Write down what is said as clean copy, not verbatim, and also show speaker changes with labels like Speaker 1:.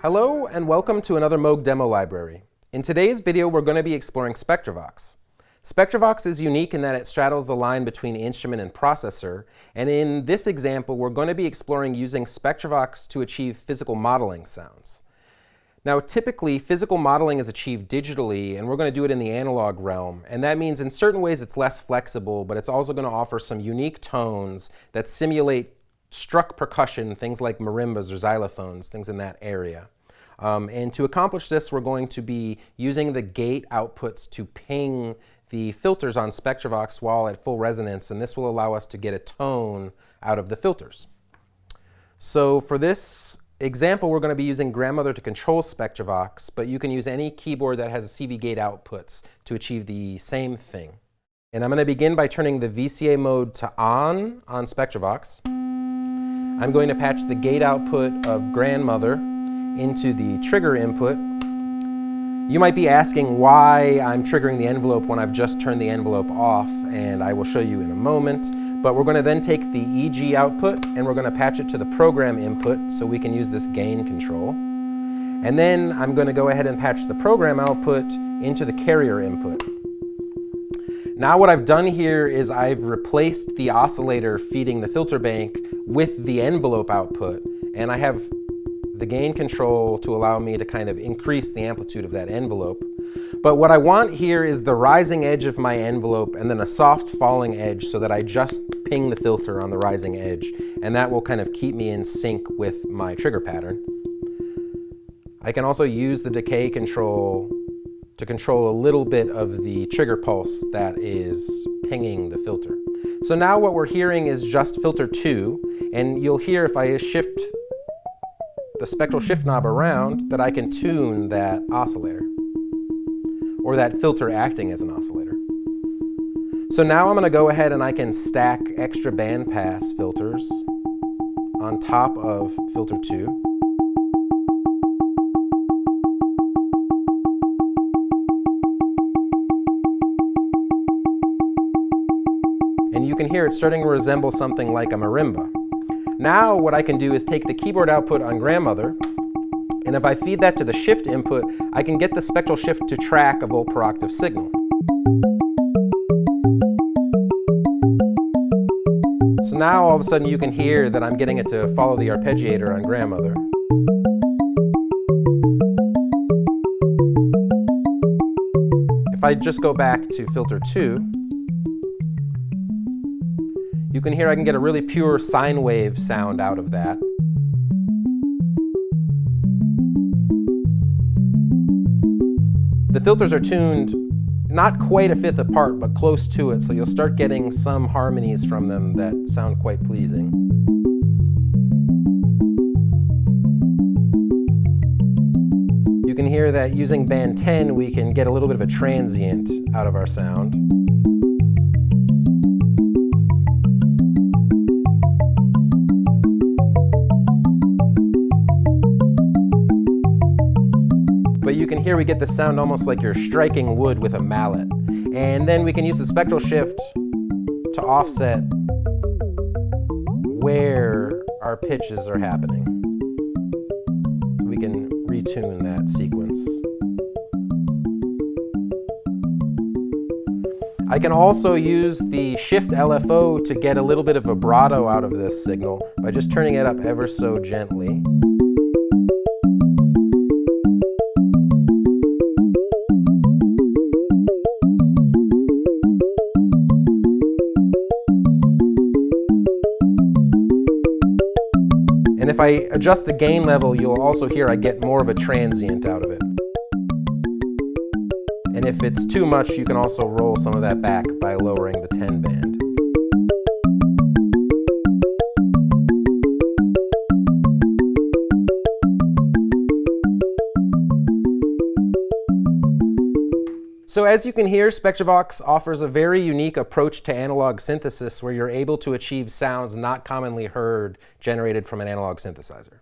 Speaker 1: Hello and welcome to another MOOG demo library. In today's video we're going to be exploring Spectravox. Spectravox is unique in that it straddles the line between instrument and processor, and in this example we're going to be exploring using Spectravox to achieve physical modeling sounds. Now typically physical modeling is achieved digitally, and we're going to do it in the analog realm, and that means in certain ways it's less flexible, but it's also going to offer some unique tones that simulate struck percussion, things like marimbas or xylophones, things in that area. And to accomplish this, we're going to be using the gate outputs to ping the filters on Spectravox while at full resonance, and this will allow us to get a tone out of the filters. So for this example, we're going to be using grandmother to control Spectravox, but you can use any keyboard that has a CV gate outputs to achieve the same thing. And I'm going to begin by turning the VCA mode to on Spectravox. I'm going to patch the gate output of grandmother into the trigger input. You might be asking why I'm triggering the envelope when I've just turned the envelope off, and I will show you in a moment. But we're going to then take the EG output and we're going to patch it to the program input so we can use this gain control. And then I'm going to go ahead and patch the program output into the carrier input. Now what I've done here is I've replaced the oscillator feeding the filter bank with the envelope output, and I have the gain control to allow me to kind of increase the amplitude of that envelope. But what I want here is the rising edge of my envelope and then a soft falling edge so that I just ping the filter on the rising edge, and that will kind of keep me in sync with my trigger pattern. I can also use the decay control to control a little bit of the trigger pulse that is pinging the filter. So now what we're hearing is just filter 2, and you'll hear if I shift the spectral shift knob around that I can tune that oscillator, or that filter acting as an oscillator. So now I'm going to go ahead and I can stack extra bandpass filters on top of filter 2. And you can hear it starting to resemble something like a marimba. Now what I can do is take the keyboard output on grandmother, and if I feed that to the shift input, I can get the spectral shift to track a volt per octave signal. So now all of a sudden you can hear that I'm getting it to follow the arpeggiator on grandmother. If I just go back to filter 2, you can hear I can get a really pure sine wave sound out of that. The filters are tuned not quite a fifth apart, but close to it, so you'll start getting some harmonies from them that sound quite pleasing. You can hear that using band 10 we can get a little bit of a transient out of our sound. But you can hear we get the sound almost like you're striking wood with a mallet. And then we can use the spectral shift to offset where our pitches are happening. So we can retune that sequence. I can also use the shift LFO to get a little bit of vibrato out of this signal by just turning it up ever so gently. And if I adjust the gain level, you'll also hear I get more of a transient out of it. And if it's too much, you can also roll some of that back by lowering the 10 band. So as you can hear, Spectravox offers a very unique approach to analog synthesis where you're able to achieve sounds not commonly heard generated from an analog synthesizer.